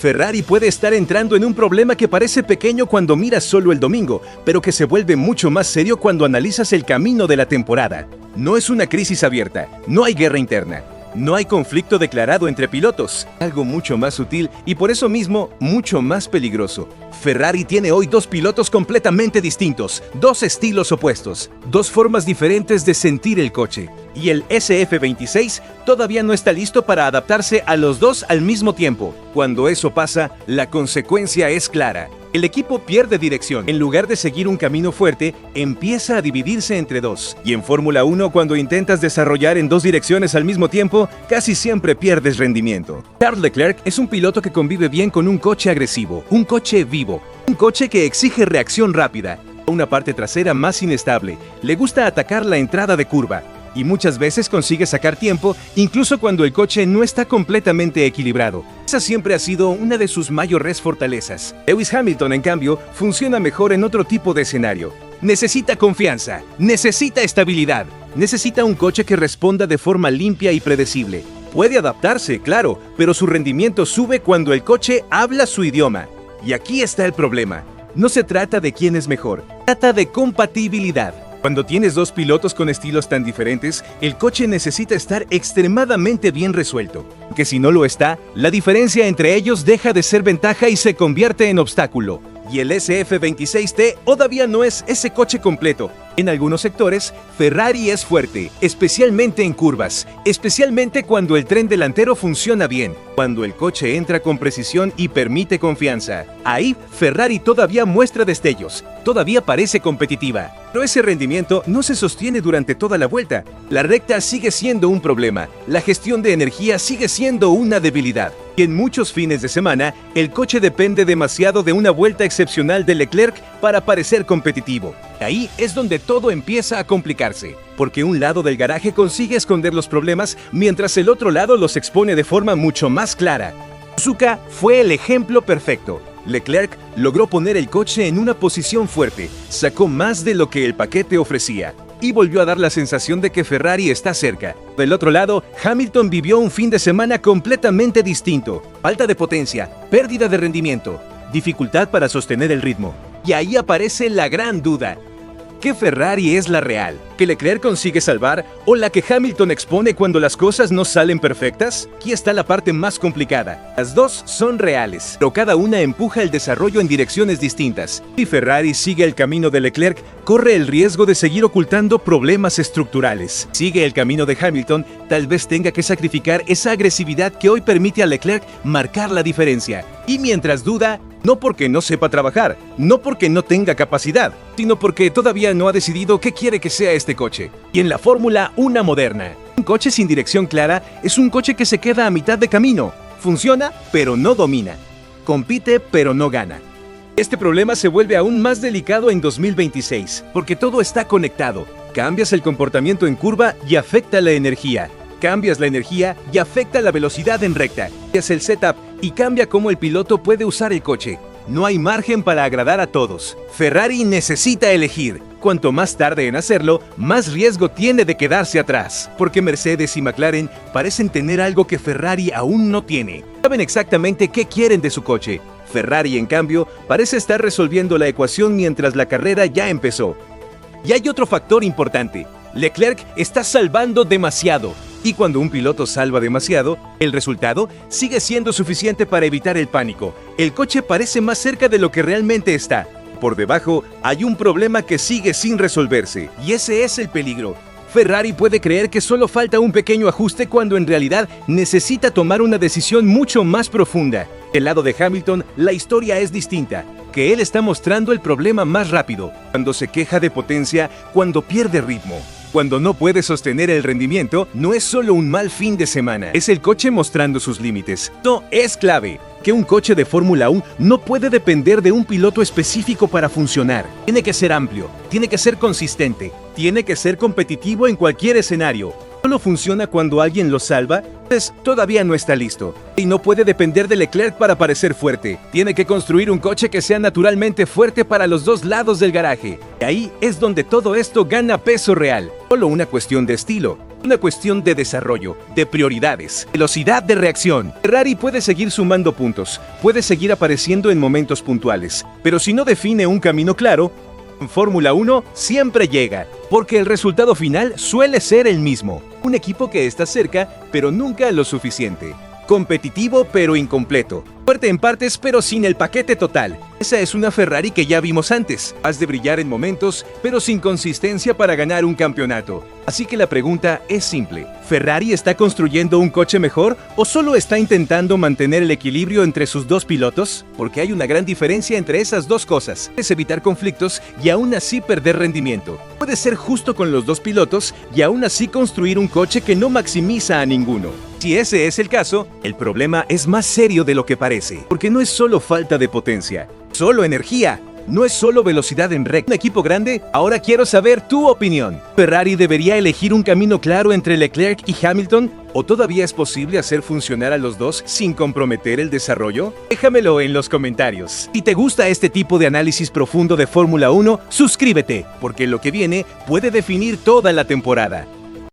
Ferrari puede estar entrando en un problema que parece pequeño cuando miras solo el domingo, pero que se vuelve mucho más serio cuando analizas el camino de la temporada. No es una crisis abierta, no hay guerra interna. No hay conflicto declarado entre pilotos, algo mucho más sutil y por eso mismo mucho más peligroso. Ferrari tiene hoy dos pilotos completamente distintos, dos estilos opuestos, dos formas diferentes de sentir el coche. Y el SF26 todavía no está listo para adaptarse a los dos al mismo tiempo. Cuando eso pasa, la consecuencia es clara. El equipo pierde dirección. En lugar de seguir un camino fuerte, empieza a dividirse entre dos. Y en Fórmula 1, cuando intentas desarrollar en dos direcciones al mismo tiempo, casi siempre pierdes rendimiento. Charles Leclerc es un piloto que convive bien con un coche agresivo, un coche vivo, un coche que exige reacción rápida, una parte trasera más inestable, le gusta atacar la entrada de curva. Y muchas veces consigue sacar tiempo, incluso cuando el coche no está completamente equilibrado. Esa siempre ha sido una de sus mayores fortalezas. Lewis Hamilton, en cambio, funciona mejor en otro tipo de escenario. Necesita confianza, necesita estabilidad, necesita un coche que responda de forma limpia y predecible. Puede adaptarse, claro, pero su rendimiento sube cuando el coche habla su idioma. Y aquí está el problema. No se trata de quién es mejor, trata de compatibilidad. Cuando tienes dos pilotos con estilos tan diferentes, el coche necesita estar extremadamente bien resuelto. Que si no lo está, la diferencia entre ellos deja de ser ventaja y se convierte en obstáculo. Y el SF26T todavía no es ese coche completo. En algunos sectores, Ferrari es fuerte, especialmente en curvas, especialmente cuando el tren delantero funciona bien, cuando el coche entra con precisión y permite confianza. Ahí, Ferrari todavía muestra destellos, todavía parece competitiva. Pero ese rendimiento no se sostiene durante toda la vuelta. La recta sigue siendo un problema, la gestión de energía sigue siendo una debilidad. Y en muchos fines de semana, el coche depende demasiado de una vuelta excepcional de Leclerc para parecer competitivo. Ahí es donde todo empieza a complicarse, porque un lado del garaje consigue esconder los problemas, mientras el otro lado los expone de forma mucho más clara. Suzuka fue el ejemplo perfecto. Leclerc logró poner el coche en una posición fuerte, sacó más de lo que el paquete ofrecía, y volvió a dar la sensación de que Ferrari está cerca. Del otro lado, Hamilton vivió un fin de semana completamente distinto. Falta de potencia, pérdida de rendimiento, dificultad para sostener el ritmo. Y ahí aparece la gran duda. ¿Qué Ferrari es la real? ¿Que Leclerc consigue salvar o la que Hamilton expone cuando las cosas no salen perfectas? Aquí está la parte más complicada. Las dos son reales, pero cada una empuja el desarrollo en direcciones distintas. Si Ferrari sigue el camino de Leclerc, corre el riesgo de seguir ocultando problemas estructurales. Sigue el camino de Hamilton, tal vez tenga que sacrificar esa agresividad que hoy permite a Leclerc marcar la diferencia. Y mientras duda, no porque no sepa trabajar, no porque no tenga capacidad, sino porque todavía no ha decidido qué quiere que sea este coche. Y en la Fórmula 1 moderna, un coche sin dirección clara es un coche que se queda a mitad de camino. Funciona, pero no domina. Compite, pero no gana. Este problema se vuelve aún más delicado en 2026, porque todo está conectado. Cambias el comportamiento en curva y afecta la energía. Cambias la energía y afecta la velocidad en recta. Cambias el setup y cambia cómo el piloto puede usar el coche. No hay margen para agradar a todos. Ferrari necesita elegir. Cuanto más tarde en hacerlo, más riesgo tiene de quedarse atrás. Porque Mercedes y McLaren parecen tener algo que Ferrari aún no tiene. Saben exactamente qué quieren de su coche. Ferrari, en cambio, parece estar resolviendo la ecuación mientras la carrera ya empezó. Y hay otro factor importante. Leclerc está salvando demasiado. Y cuando un piloto salva demasiado, el resultado sigue siendo suficiente para evitar el pánico. El coche parece más cerca de lo que realmente está. Por debajo hay un problema que sigue sin resolverse, y ese es el peligro. Ferrari puede creer que solo falta un pequeño ajuste cuando en realidad necesita tomar una decisión mucho más profunda. Del lado de Hamilton, la historia es distinta, que él está mostrando el problema más rápido, cuando se queja de potencia, cuando pierde ritmo. Cuando no puede sostener el rendimiento, no es solo un mal fin de semana, es el coche mostrando sus límites. Esto es clave, que un coche de Fórmula 1 no puede depender de un piloto específico para funcionar. Tiene que ser amplio, tiene que ser consistente, tiene que ser competitivo en cualquier escenario. Solo funciona cuando alguien lo salva, pues todavía no está listo. Y no puede depender de Leclerc para parecer fuerte. Tiene que construir un coche que sea naturalmente fuerte para los dos lados del garaje. Y ahí es donde todo esto gana peso real. Solo una cuestión de estilo. Una cuestión de desarrollo, de prioridades, velocidad de reacción. Ferrari puede seguir sumando puntos, puede seguir apareciendo en momentos puntuales, pero si no define un camino claro, en Fórmula 1 siempre llega, porque el resultado final suele ser el mismo. Un equipo que está cerca, pero nunca lo suficiente. Competitivo pero incompleto. Fuerte en partes pero sin el paquete total. Esa es una Ferrari que ya vimos antes. Has de brillar en momentos, pero sin consistencia para ganar un campeonato. Así que la pregunta es simple. ¿Ferrari está construyendo un coche mejor o solo está intentando mantener el equilibrio entre sus dos pilotos? Porque hay una gran diferencia entre esas dos cosas. Es evitar conflictos y aún así perder rendimiento. Puede ser justo con los dos pilotos y aún así construir un coche que no maximiza a ninguno. Si ese es el caso, el problema es más serio de lo que parece, porque no es solo falta de potencia, solo energía, no es solo velocidad en recta. ¿Un equipo grande? Ahora quiero saber tu opinión. ¿Ferrari debería elegir un camino claro entre Leclerc y Hamilton? ¿O todavía es posible hacer funcionar a los dos sin comprometer el desarrollo? Déjamelo en los comentarios. Si te gusta este tipo de análisis profundo de Fórmula 1, suscríbete, porque lo que viene puede definir toda la temporada.